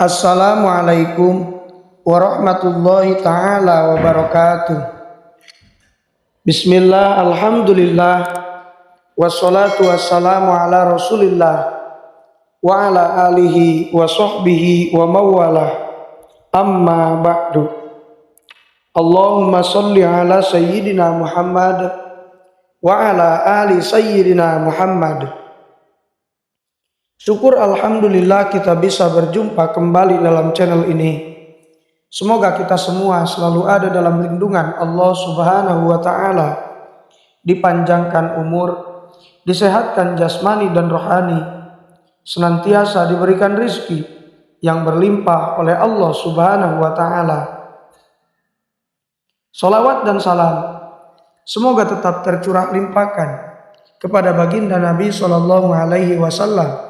Assalamualaikum warahmatullahi taala wabarakatuh. Bismillah, alhamdulillah, wassalatu wassalamu ala rasulillah wa ala alihi wa sahbihi wa mawalah, amma ba'du. Allahumma salli ala sayyidina Muhammad wa ala ali sayyidina Muhammad. Syukur alhamdulillah kita bisa berjumpa kembali dalam channel ini. Semoga kita semua selalu ada dalam lindungan Allah Subhanahu wa taala, dipanjangkan umur, disehatkan jasmani dan rohani, senantiasa diberikan rizki yang berlimpah oleh Allah Subhanahu wa taala. Salawat dan salam semoga tetap tercurah limpahkan kepada baginda Nabi sallallahu alaihi wasallam.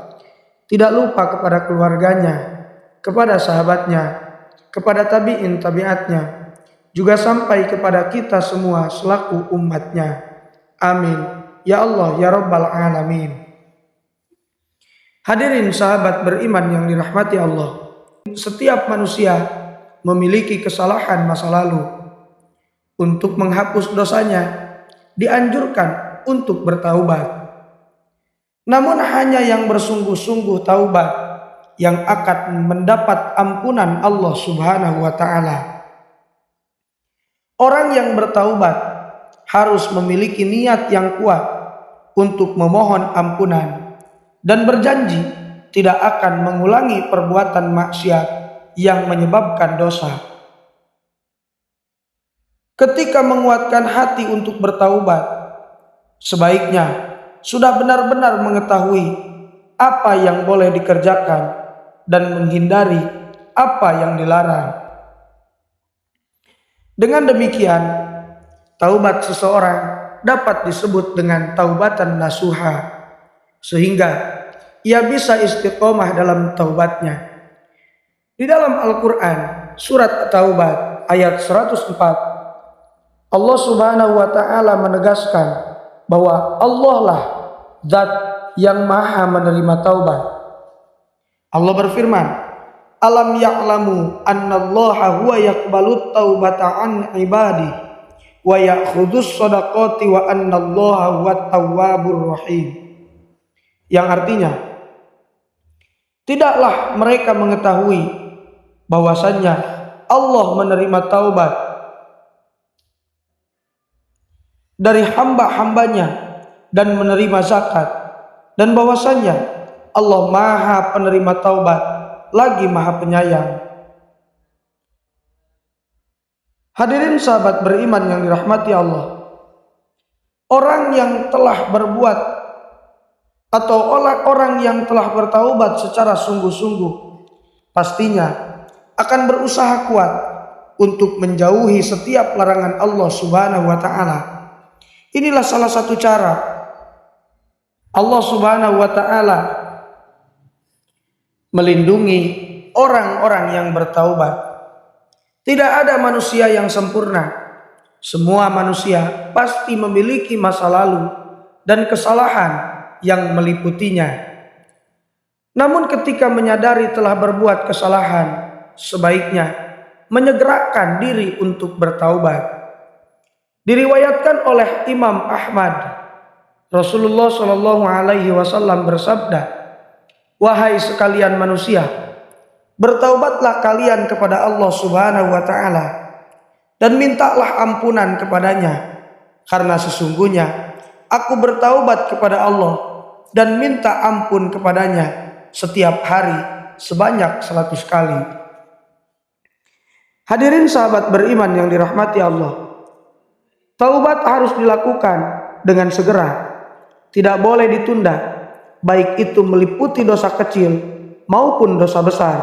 Tidak lupa kepada keluarganya, kepada sahabatnya, kepada tabi'in tabi'atnya, juga sampai kepada kita semua selaku umatnya. Amin. Ya Allah, ya Rabbal Alamin. Hadirin sahabat beriman yang dirahmati Allah. Setiap manusia memiliki kesalahan masa lalu. Untuk menghapus dosanya, dianjurkan untuk bertaubat. Namun hanya yang bersungguh-sungguh taubat yang akan mendapat ampunan Allah Subhanahu wa taala. Orang yang bertaubat harus memiliki niat yang kuat untuk memohon ampunan dan berjanji tidak akan mengulangi perbuatan maksiat yang menyebabkan dosa. Ketika menguatkan hati untuk bertaubat, sebaiknya sudah benar-benar mengetahui apa yang boleh dikerjakan dan menghindari apa yang dilarang. Dengan demikian, taubat seseorang dapat disebut dengan taubatan nasuha, sehingga ia bisa istiqomah dalam taubatnya. Di dalam Al-Quran, surat At-Taubah ayat 104, Allah Subhanahu wa ta'ala menegaskan bahwa Allah lah zat yang maha menerima taubat. Allah berfirman, alam ya'lamu annallaha huwa yaqbalut taubata an ibadi wa ya'khudus shadaqati wa annallaha huwat tawwabur rahim. Yang artinya, tidaklah mereka mengetahui bahwasannya Allah menerima taubat dari hamba-hambanya dan menerima zakat, dan bahwasannya Allah maha penerima taubat lagi maha penyayang. Hadirin sahabat beriman yang dirahmati Allah, orang yang telah berbuat atau orang yang telah bertaubat secara sungguh-sungguh pastinya akan berusaha kuat untuk menjauhi setiap larangan Allah Subhanahu wa taala. Inilah salah satu cara Allah Subhanahu wa ta'ala melindungi orang-orang yang bertaubat. Tidak ada manusia yang sempurna. Semua manusia pasti memiliki masa lalu dan kesalahan yang meliputinya. Namun ketika menyadari telah berbuat kesalahan, sebaiknya menyegerakan diri untuk bertaubat. Diriwayatkan oleh Imam Ahmad, Rasulullah Shallallahu alaihi wasallam bersabda, wahai sekalian manusia, bertaubatlah kalian kepada Allah Subhanahu wa taala dan mintalah ampunan kepadanya, karena sesungguhnya aku bertaubat kepada Allah dan minta ampun kepadanya setiap hari sebanyak 100 kali. Hadirin sahabat beriman yang dirahmati Allah, taubat harus dilakukan dengan segera, tidak boleh ditunda, baik itu meliputi dosa kecil maupun dosa besar.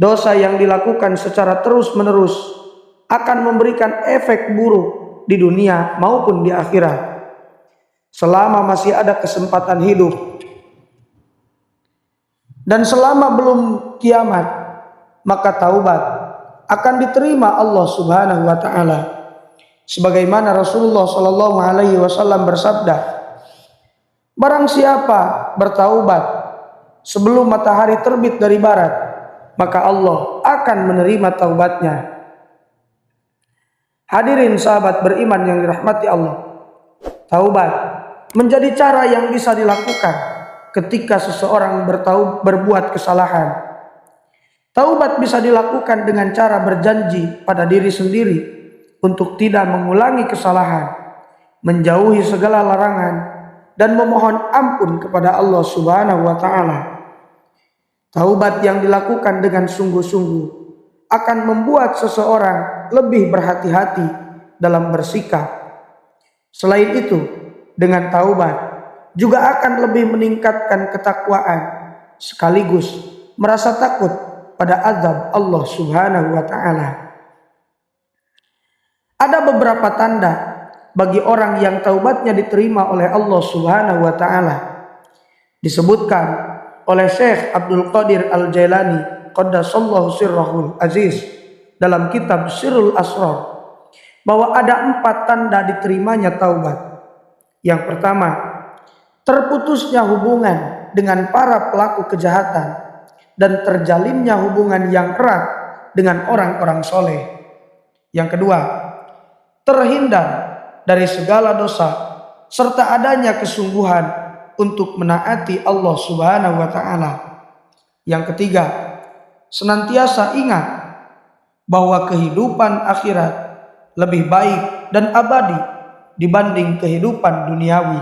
Dosa yang dilakukan secara terus-menerus akan memberikan efek buruk di dunia maupun di akhirat. Selama masih ada kesempatan hidup dan selama belum kiamat, maka taubat akan diterima Allah Subhanahu wa taala. Sebagaimana Rasulullah Shallallahu alaihi wasallam bersabda, barang siapa bertaubat sebelum matahari terbit dari barat, maka Allah akan menerima taubatnya. Hadirin sahabat beriman yang dirahmati Allah, taubat menjadi cara yang bisa dilakukan ketika seseorang berbuat kesalahan. Taubat bisa dilakukan dengan cara berjanji pada diri sendiri untuk tidak mengulangi kesalahan, menjauhi segala larangan, dan memohon ampun kepada Allah Subhanahu wa Ta'ala. Taubat yang dilakukan dengan sungguh-sungguh akan membuat seseorang lebih berhati-hati dalam bersikap. Selain itu, dengan taubat juga akan lebih meningkatkan ketakwaan sekaligus merasa takut pada azab Allah Subhanahu wa Ta'ala. Ada beberapa tanda bagi orang yang taubatnya diterima oleh Allah Subhanahu wa Ta'ala. Disebutkan oleh Syekh Abdul Qadir Al-Jailani qaddasallahu sirrahul aziz dalam kitab Sirrul Asrar bahwa ada 4 tanda diterimanya taubat. Yang pertama, terputusnya hubungan dengan para pelaku kejahatan dan terjalinnya hubungan yang erat dengan orang-orang soleh. Yang kedua, terhindar dari segala dosa serta adanya kesungguhan untuk menaati Allah Subhanahu wa Ta'ala. Yang ketiga, senantiasa ingat bahwa kehidupan akhirat lebih baik dan abadi dibanding kehidupan duniawi.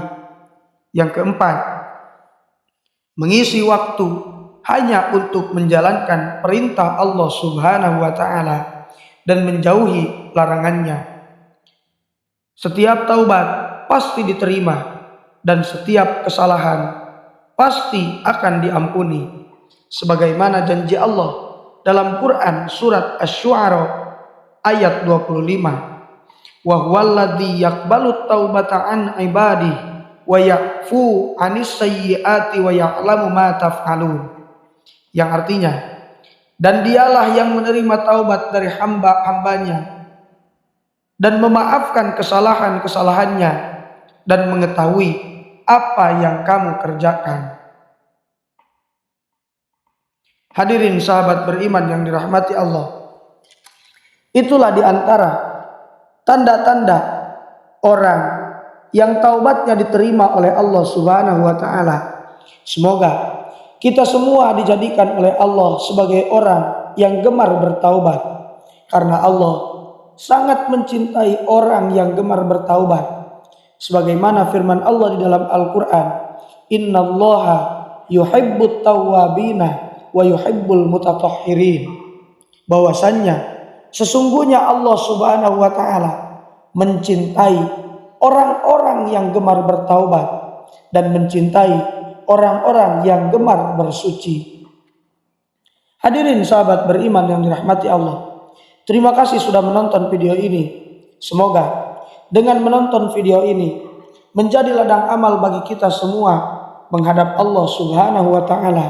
Yang keempat, mengisi waktu hanya untuk menjalankan perintah Allah Subhanahu wa Ta'ala dan menjauhi larangannya. Setiap taubat pasti diterima dan setiap kesalahan pasti akan diampuni, sebagaimana janji Allah dalam Quran surat Asy-Syu'ara ayat 25. Wa huwallazi yaqbalut taubata an ibadihi wa ya'fu 'anis sayyi'ati wa ya'lamu ma taf'alun. Yang artinya, dan dialah yang menerima taubat dari hamba-hambanya dan memaafkan kesalahan-kesalahannya dan mengetahui apa yang kamu kerjakan. Hadirin sahabat beriman yang dirahmati Allah, itulah di antara tanda-tanda orang yang taubatnya diterima oleh Allah Subhanahu wa Ta'ala. Semoga kita semua dijadikan oleh Allah sebagai orang yang gemar bertaubat, karena Allah sangat mencintai orang yang gemar bertaubat. Sebagaimana firman Allah di dalam Al-Quran, innallaha yuhibbut tawwabina wa yuhibbul mutatahhirin. Bahwasannya sesungguhnya Allah Subhanahu wa Ta'ala mencintai orang-orang yang gemar bertaubat dan mencintai orang-orang yang gemar bersuci. Hadirin sahabat beriman yang dirahmati Allah, terima kasih sudah menonton video ini. Semoga dengan menonton video ini menjadi ladang amal bagi kita semua menghadap Allah Subhanahu wa Ta'ala.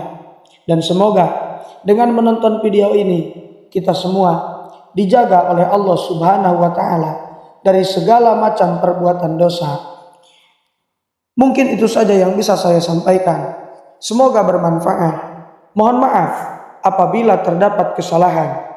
Dan semoga dengan menonton video ini kita semua dijaga oleh Allah Subhanahu wa Ta'ala dari segala macam perbuatan dosa. Mungkin itu saja yang bisa saya sampaikan. Semoga bermanfaat. Mohon maaf apabila terdapat kesalahan.